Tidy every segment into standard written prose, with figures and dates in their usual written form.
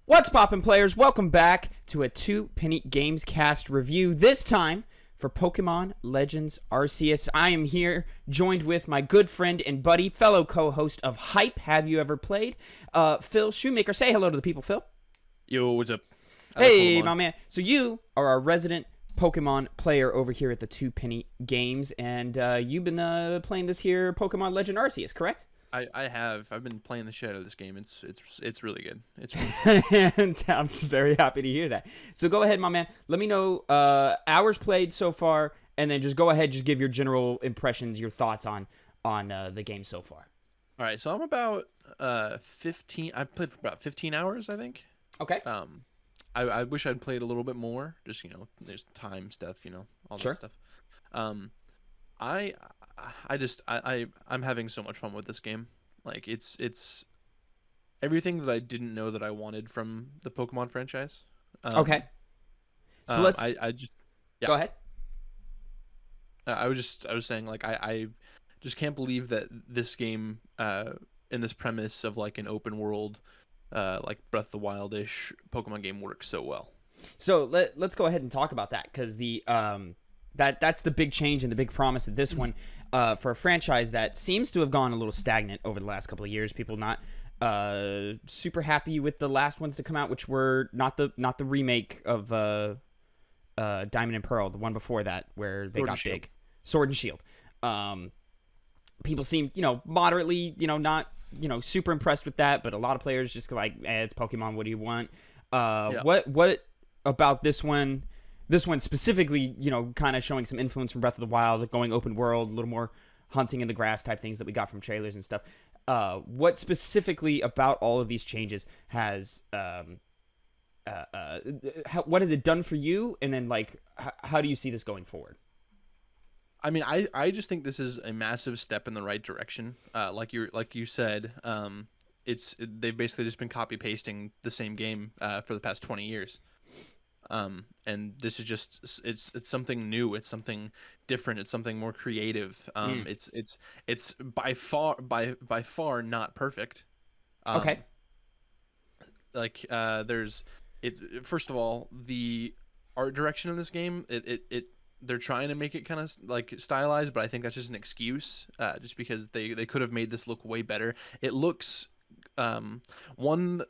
What's poppin', players? Welcome back to a Two Penny Games Cast review. This time for Pokemon Legends Arceus. I am here joined with my good friend and buddy, fellow co-host of Hype. Have you ever played? Phil Shoemaker. Say hello to the people, Phil. Yo, what's up? Hey, my man. So you are our resident Pokemon player over here at the Two Penny Games, and you've been playing this here Pokemon Legend Arceus, correct? I have. I've been playing the shit out of this game. It's really good. It's really And I'm very happy to hear that. So go ahead, my man. Let me know hours played so far, and then just go ahead, just give your general impressions, your thoughts on the game so far. All right, so I'm about 15. I played for about 15 hours, I think. Okay. I wish I'd played a little bit more. Just there's time stuff, all Sure. that stuff. I'm having so much fun with this game. Like it's everything that I didn't know that I wanted from the Pokemon franchise. Okay. So let's I just yeah. go ahead. I was saying, like, I just can't believe that this game in this premise of like an open world like Breath of the Wild-ish Pokemon game works so well. So let's go ahead and talk about that, because the that's the big change and the big promise of this one for a franchise that seems to have gone a little stagnant over the last couple of years. People not super happy with the last ones to come out, which were not the remake of Diamond and Pearl, the one before that where they got big. Sword and Shield. People seem moderately not super impressed with that, but a lot of players just go like, it's Pokemon, what do you want? What about this one specifically, kind of showing some influence from Breath of the Wild, going open world, a little more hunting in the grass type things that we got from trailers and stuff. What specifically about all of these changes has what has it done for you, and then like how do you see this going forward? I mean, I just think this is a massive step in the right direction. Like you said, they've basically just been copy pasting the same game for the past 20 years. And this is just it's something new. It's something different. It's something more creative. It's by far not perfect. Okay. Like there's it. First of all, the art direction in this game, they're trying to make it kind of like stylized, but I think that's just an excuse, just because they could have made this look way better. It looks one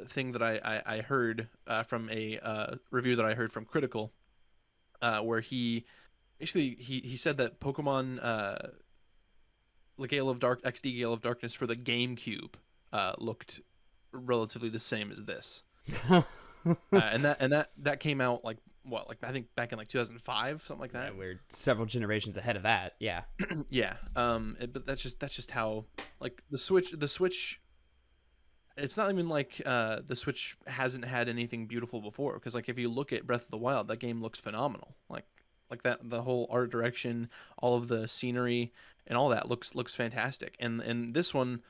thing that I heard from a review that I heard from Critical, where he said that Pokemon Gale of Darkness for the GameCube looked relatively the same as this. and that came out like I think back in like 2005, something like that. Yeah, we're several generations ahead of that. Yeah. Yeah. But that's just how, like, the Switch. It's not even like the Switch hasn't had anything beautiful before, because like if you look at Breath of the Wild, that game looks phenomenal. Like that, the whole art direction, all of the scenery and all that looks fantastic. And this one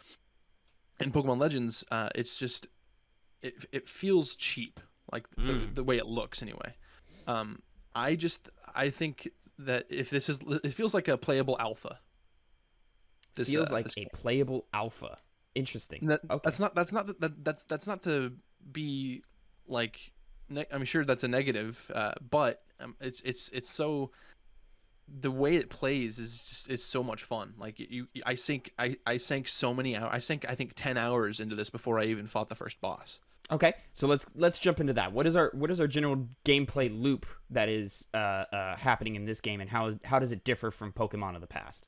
in Pokemon Legends, it's just it feels cheap, like the way it looks anyway. I think that if this is, it feels like a playable alpha. This feels like a playable alpha. Interesting. Okay. That's not to be like, I'm sure that's a negative, but it's so, the way it plays is so much fun. Like I sank so many hours. I sank, I think, 10 hours into this before I even fought the first boss. Okay, so let's jump into that. What is our general gameplay loop that is happening in this game, and how does it differ from Pokemon of the past?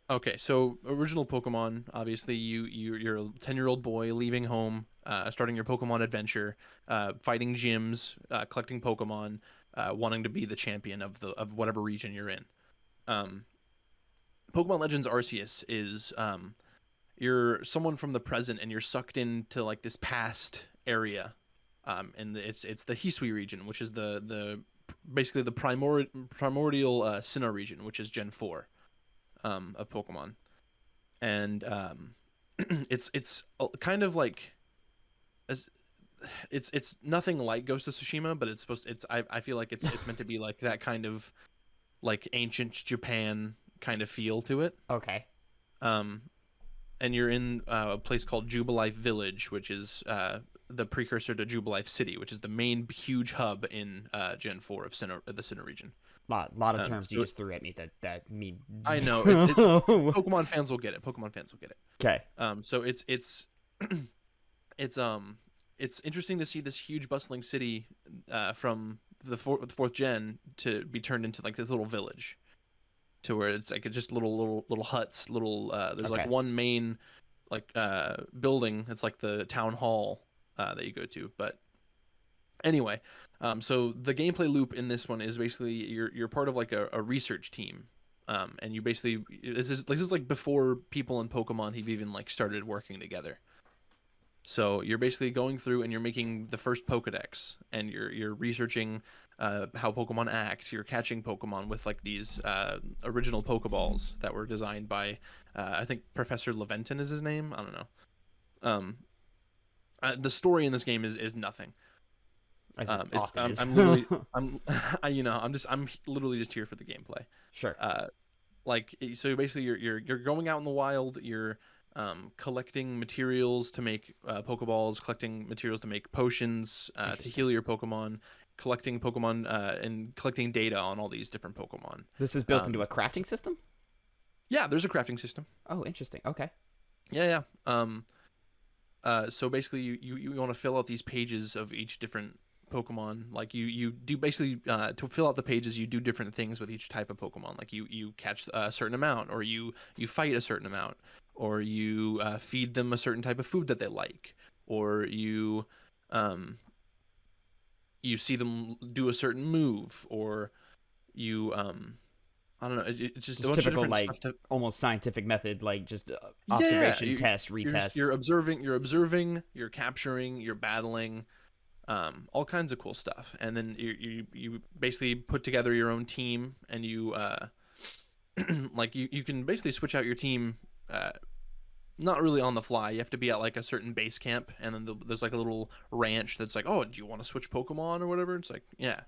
Okay, so original Pokemon, obviously you're a 10-year-old boy leaving home, starting your Pokemon adventure, fighting gyms, collecting Pokemon, wanting to be the champion of whatever region you're in. Pokemon Legends Arceus is you're someone from the present, and you're sucked into like this past area, and it's the Hisui region, which is the basically the primordial Sinnoh region, which is Gen 4 of Pokemon. And it's kind of like, it's nothing like Ghost of Tsushima, but I feel like it's meant to be like that kind of like ancient Japan kind of feel to it. Okay. and you're in a place called Jubilife Village, which is the precursor to Jubilife City, which is the main huge hub in Gen 4 of the Sinnoh region. Lot of terms you So just threw at me that mean. I know Pokemon fans will get it. Pokemon fans will get it. Okay. So it's it's interesting to see this huge bustling city from the fourth gen to be turned into like this little village, to where it's like just little huts, there's like one main like building. It's like the town hall that you go to. But anyway, so the gameplay loop in this one is basically you're part of like a research team. And you basically this is like before people in Pokemon have even like started working together. So you're basically going through and you're making the first Pokedex, and you're researching how Pokemon act. You're catching Pokemon with like these original Pokeballs that were designed by I think Professor Leventon is his name. I don't know. The story in this game is nothing. I'm literally I'm literally just here for the gameplay. Sure. So basically you're going out in the wild. You're collecting materials to make Pokeballs, collecting materials to make potions to heal your Pokemon, collecting Pokemon and collecting data on all these different Pokemon. This is built into a crafting system? Yeah, there's a crafting system. Oh, interesting. Okay. Yeah. So basically you want to fill out these pages of each different Pokemon. Like you do basically to fill out the pages, you do different things with each type of Pokemon. Like you catch a certain amount, or you fight a certain amount, or you feed them a certain type of food that they like, or you see them do a certain move, or you I don't know. It's just a bunch typical, of different stuff almost scientific method, like just observation, test, retest. You're observing, you're capturing, you're battling, all kinds of cool stuff. And then you basically put together your own team, and you like you can basically switch out your team. Not really on the fly. You have to be at like a certain base camp, and then there's like a little ranch that's like, oh, do you want to switch Pokemon or whatever? It's like, yeah.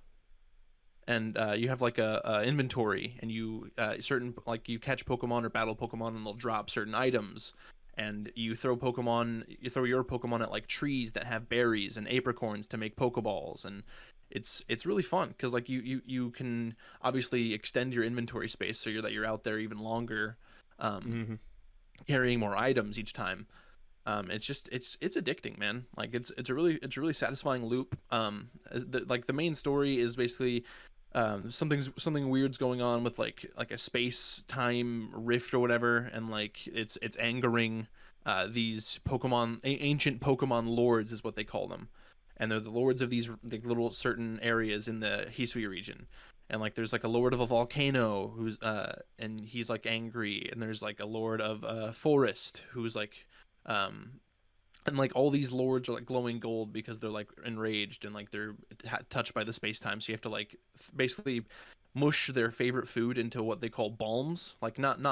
And you have like a inventory, and you you catch Pokemon or battle Pokemon, and they'll drop certain items. And you throw your Pokemon at like trees that have berries and apricorns to make Pokeballs, and it's really fun because like you can obviously extend your inventory space so you're out there even longer, carrying more items each time. It's addicting, man. Like it's a really satisfying loop. The main story is basically something weird's going on with like a space time rift or whatever, and like it's angering these Pokemon, ancient Pokemon lords is what they call them, and they're the lords of these like little certain areas in the Hisui region. And like there's like a lord of a volcano who's and he's like angry, and there's like a lord of a forest who's like and like all these lords are like glowing gold because they're like enraged, and like they're touched by the space-time. So you have to like basically mush their favorite food into what they call balms, like not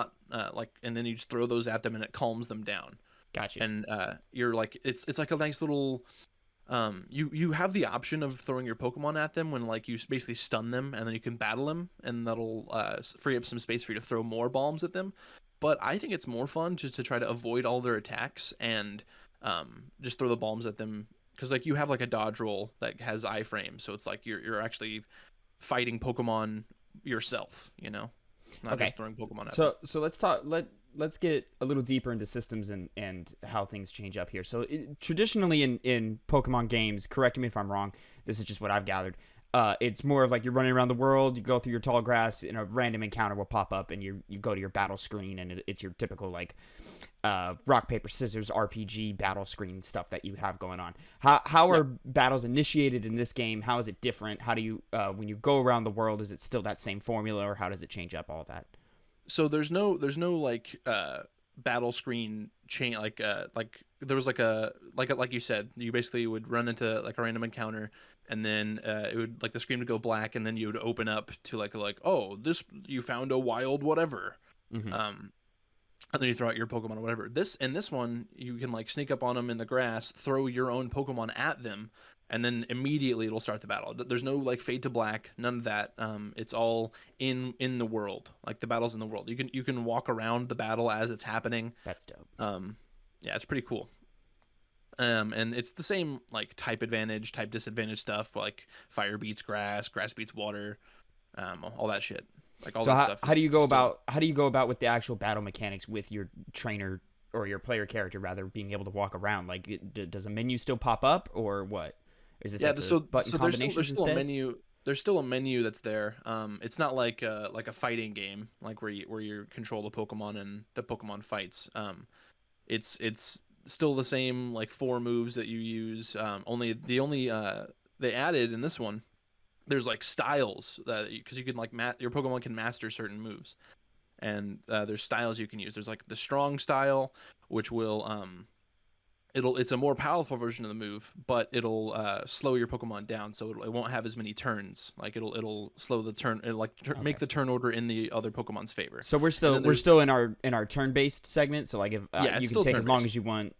like, and then you just throw those at them and it calms them down. Gotcha. And you're like it's like a nice little you have the option of throwing your Pokemon at them when like you basically stun them, and then you can battle them, and that'll free up some space for you to throw more balms at them. But I think it's more fun just to try to avoid all their attacks and just throw the balms at them, because like you have like a dodge roll that has iframe, so it's like you're actually fighting Pokemon yourself, not just throwing Pokemon at them. So let's get a little deeper into systems and how things change up here. So traditionally in Pokemon games, correct me if I'm wrong, this is just what I've gathered, it's more of like you're running around the world, you go through your tall grass, and a random encounter will pop up, and you go to your battle screen, and it's your typical like rock paper scissors RPG battle screen stuff that you have going on. How are battles initiated in this game? How is it different? How do you when you go around the world, is it still that same formula, or how does it change up all of that? So there's no like battle screen chain, like there was like you said, you basically would run into like a random encounter, and then it would like the screen would go black, and then you would open up to like oh, this, you found a wild whatever. And then you throw out your Pokemon or whatever. In this one, you can like sneak up on them in the grass, throw your own Pokemon at them, and then immediately it'll start the battle. There's no like fade to black, none of that. It's all in the world, like the battle's in the world. You can walk around the battle as it's happening. That's dope. Yeah, it's pretty cool. And it's the same like type advantage, type disadvantage stuff, like fire beats grass, grass beats water, all that shit. Like all that stuff. How do you go about with the actual battle mechanics with your trainer or your player character rather being able to walk around? Like, does a menu still pop up or what? Is this button combinations there's still instead? a menu. There's still a menu that's there. It's not like a fighting game, like where you control the Pokemon and the Pokemon fights. It's still the same like 4 moves that you use. They added in this one, there's like styles that because you can like your Pokemon can master certain moves, and there's styles you can use. There's like the strong style, which will it's a more powerful version of the move, but it'll slow your Pokemon down, so it won't have as many turns. Like it'll slow the turn, make the turn order in the other Pokemon's favor. So we're still in our turn-based segment. So like if you can take as long as you want,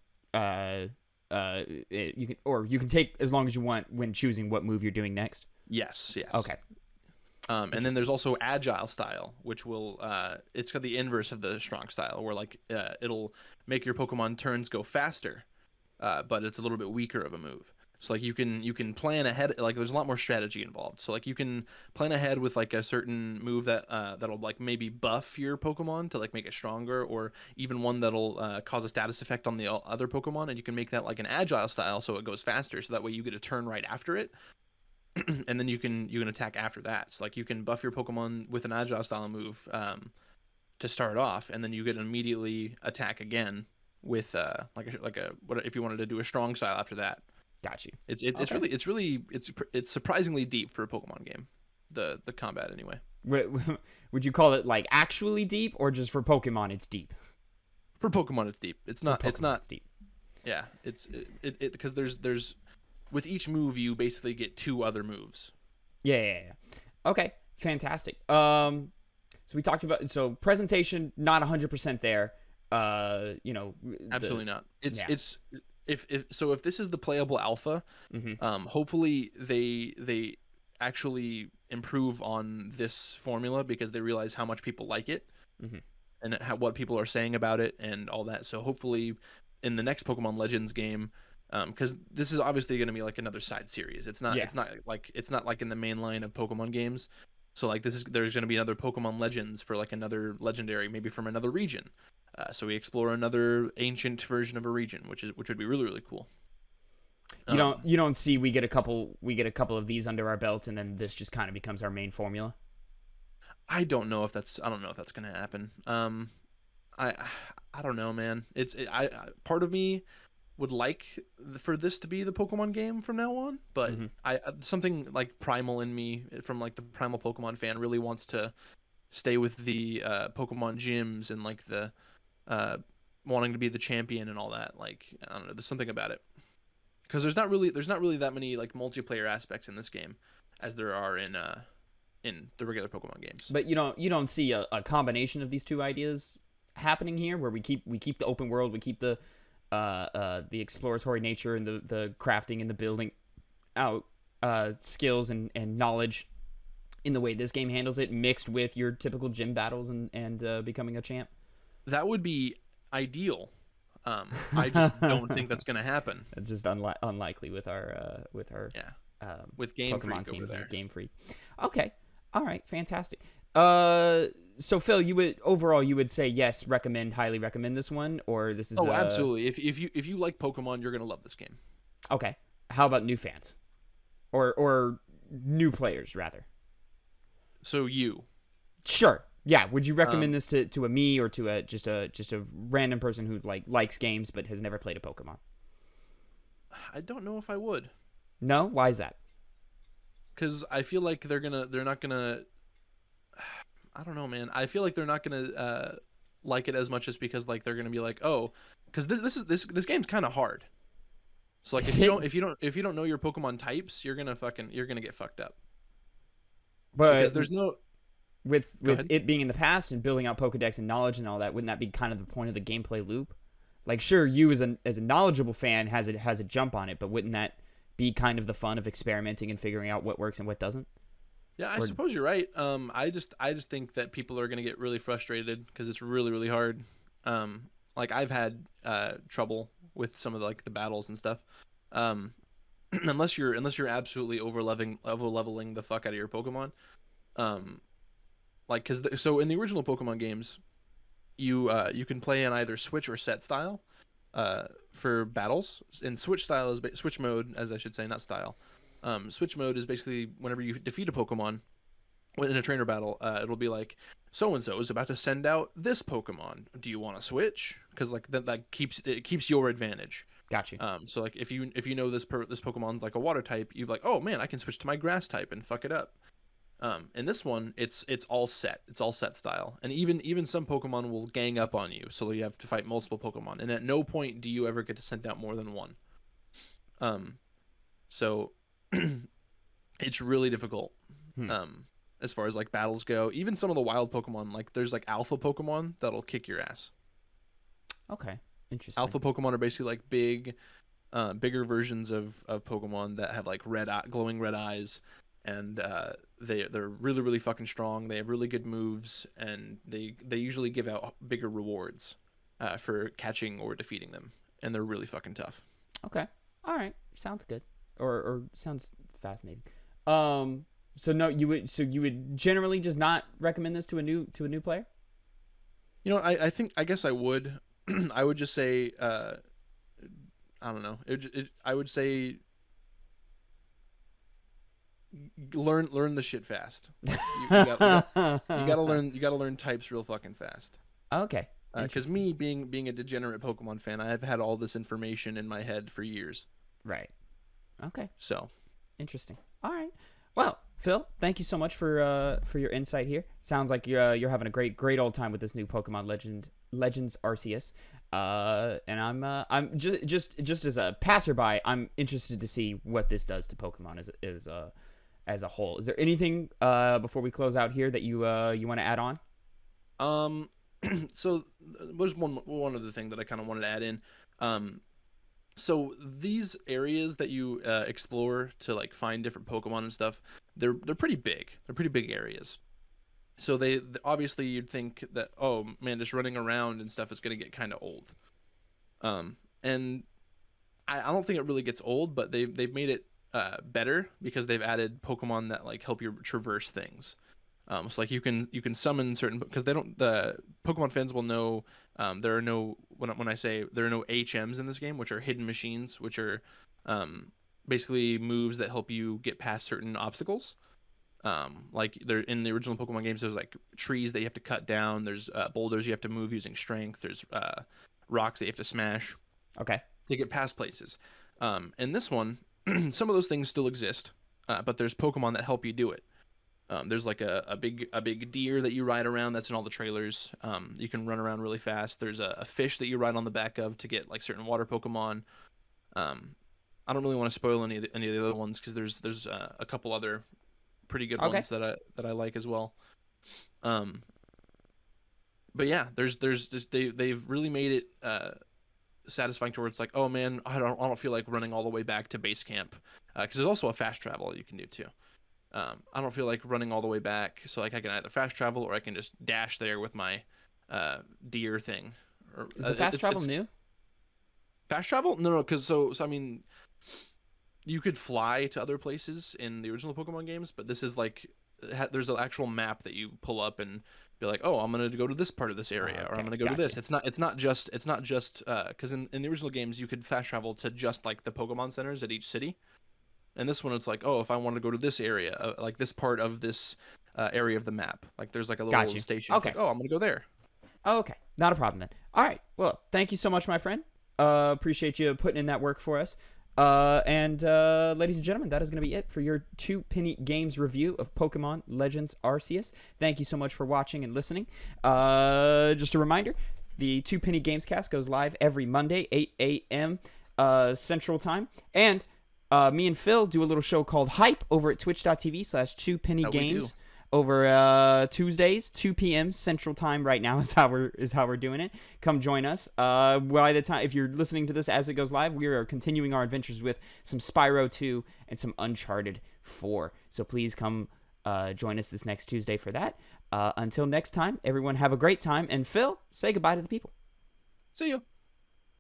you can take as long as you want when choosing what move you're doing next. Yes. Okay. And then there's also agile style, which will it's got the inverse of the strong style, where like it'll make your Pokemon turns go faster, but it's a little bit weaker of a move. So like you can plan ahead, like there's a lot more strategy involved. So like you can plan ahead with like a certain move that that'll like maybe buff your Pokemon to like make it stronger, or even one that'll cause a status effect on the other Pokemon, and you can make that like an agile style so it goes faster. So that way you get a turn right after it. And then you can attack after that. So like you can buff your Pokemon with an agile style move to start off, and then you can immediately attack again with what if you wanted to do a strong style after that. Got you. It's surprisingly deep for a Pokemon game. The combat anyway. Would you call it like actually deep, or just for Pokemon it's deep? For Pokemon it's deep. It's not deep. Yeah, it's because there's with each move, you basically get 2 other moves. Yeah. Okay, fantastic. So we talked about presentation not 100% there. Absolutely not. It's if this is the playable alpha, hopefully they actually improve on this formula because they realize how much people like it and what people are saying about it and all that. So hopefully in the next Pokemon Legends game. Because this is obviously going to be like another side series. It's not like in the main line of Pokemon games. So like there's going to be another Pokemon Legends for like another legendary, maybe from another region. So we explore another ancient version of a region, which would be really really cool. You don't see we get a couple of these under our belts, and then this just kind of becomes our main formula. I don't know if that's going to happen. I don't know, man. Part of me would like for this to be the Pokemon game from now on, but something like primal in me, from like the primal Pokemon fan, really wants to stay with the Pokemon gyms and like the wanting to be the champion and all that. Like I don't know, there's something about it because there's not really that many like multiplayer aspects in this game as there are in the regular Pokemon games. But you don't see a combination of these two ideas happening here, where we keep the open world, we keep the exploratory nature and the crafting and the building out skills and knowledge in the way this game handles it, mixed with your typical gym battles and becoming a champ. That would be ideal. I just don't think that's going to happen. It's just unlikely with our with Game Pokemon Freak over there. Game Freak. Okay, all right, fantastic. So Phil, you would say yes, highly recommend this one, or this is absolutely. If you like Pokemon, you're gonna love this game. Okay. How about new fans, or new players rather? So sure, yeah. Would you recommend this to a me or to just a random person who likes games but has never played a Pokemon? I don't know if I would. No, why is that? Because I feel like they're not gonna. I don't know, man. I feel like they're not gonna like it as much as because like they're gonna be like, oh, because this game's kind of hard. So like if you don't know your Pokemon types, you're gonna get fucked up. But because there's no with it being in the past and building out Pokedex and knowledge and all that, wouldn't that be kind of the point of the gameplay loop? Like, sure, you as a knowledgeable fan has a jump on it, but wouldn't that be kind of the fun of experimenting and figuring out what works and what doesn't? Yeah, I Or suppose you're right. I just think that people are gonna get really frustrated because it's really really hard. Like I've had trouble with some of the battles and stuff. Um, unless you're absolutely over leveling the fuck out of your Pokemon. Like so in the original Pokemon games, you can play in either switch or set style for battles. And switch style is switch mode, as I should say, not style. Switch mode is basically whenever you defeat a Pokemon in a trainer battle, it'll be like so and so is about to send out this Pokemon. Do you want to switch? Because like that keeps your advantage. got you. So like if you know this Pokemon's like a water type, you're like, oh man, I can switch to my grass type and fuck it up. In this one, it's all set. It's all set style, and even some Pokemon will gang up on you, so you have to fight multiple Pokemon. And at no point do you ever get to send out more than one. So it's really difficult. As far as like battles go, even some of the wild Pokemon, like there's like alpha Pokemon that'll kick your ass. Okay, interesting. Alpha Pokemon are basically like bigger versions of Pokemon that have like glowing red eyes, and they're really really fucking strong. They have really good moves, and they usually give out bigger rewards for catching or defeating them, and they're really fucking tough. Okay, all right, sounds good, or sounds fascinating. So no, you would generally just not recommend this to a new player? You know, I guess I would. I would just say, I don't know. I would say, learn the shit fast. You gotta learn types real fucking fast. Okay. Because me being a degenerate Pokemon fan, I have had all this information in my head for years. Right. Okay. So interesting. All right. Well, Phil, thank you so much for your insight here. Sounds like you're having a great old time with this new Pokemon Legends Arceus. And I'm just as a passerby, I'm interested to see what this does to Pokemon as a whole. Is there anything before we close out here that you want to add on? So there's one other thing that I kind of wanted to add in. So these areas that you explore to like find different Pokemon and stuff, they're pretty big. They're pretty big areas. So they obviously you'd think that, oh man, just running around and stuff is gonna get kind of old. And I don't think it really gets old, but they've made it better because they've added Pokemon that like help you traverse things. So like you can summon certain, because the Pokemon fans will know there are no, when I say there are no HMs in this game, which are hidden machines, which are basically moves that help you get past certain obstacles. Like there in the original Pokemon games, there's like trees that you have to cut down. There's boulders you have to move using strength. There's rocks that you have to smash. Okay. To get past places. In this one, some of those things still exist, but there's Pokemon that help you do it. There's like a big deer that you ride around. That's in all the trailers. You can run around really fast. There's a fish that you ride on the back of to get like certain water Pokemon. I don't really want to spoil any of the other ones because there's a couple other pretty good ones that I like as well. But yeah, there's just they've really made it satisfying to where it's like, oh man, I don't feel like running all the way back to base camp, because there's also a fast travel you can do too. I don't feel like running all the way back, so like I can either fast travel or I can just dash there with my deer thing. Or, is the fast travel new? Fast travel? No, because so I mean, you could fly to other places in the original Pokemon games, but this is like there's an actual map that you pull up and be like, oh, I'm gonna go to this part of this area, or I'm gonna go to this. It's not just because in the original games you could fast travel to just like the Pokemon centers at each city. And this one, it's like, oh, if I want to go to this area, like this part of this area of the map, like there's like a little station. Okay. Like, oh, I'm going to go there. Oh, okay. Not a problem then. All right. Well, thank you so much, my friend. Appreciate you putting in that work for us. And ladies and gentlemen, that is going to be it for your 2 Penny Games review of Pokemon Legends Arceus. Thank you so much for watching and listening. Just a reminder, the 2 Penny Games cast goes live every Monday, 8 a.m. Central Time. And me and Phil do a little show called Hype over at twitch.tv/2pennygames. over Tuesdays, 2 p.m. Central Time. Right now is how we're doing it. Come join us. By the time, if you're listening to this as it goes live, we are continuing our adventures with some Spyro 2 and some Uncharted 4. So please come join us this next Tuesday for that. Until next time, everyone have a great time. And Phil, say goodbye to the people. See you.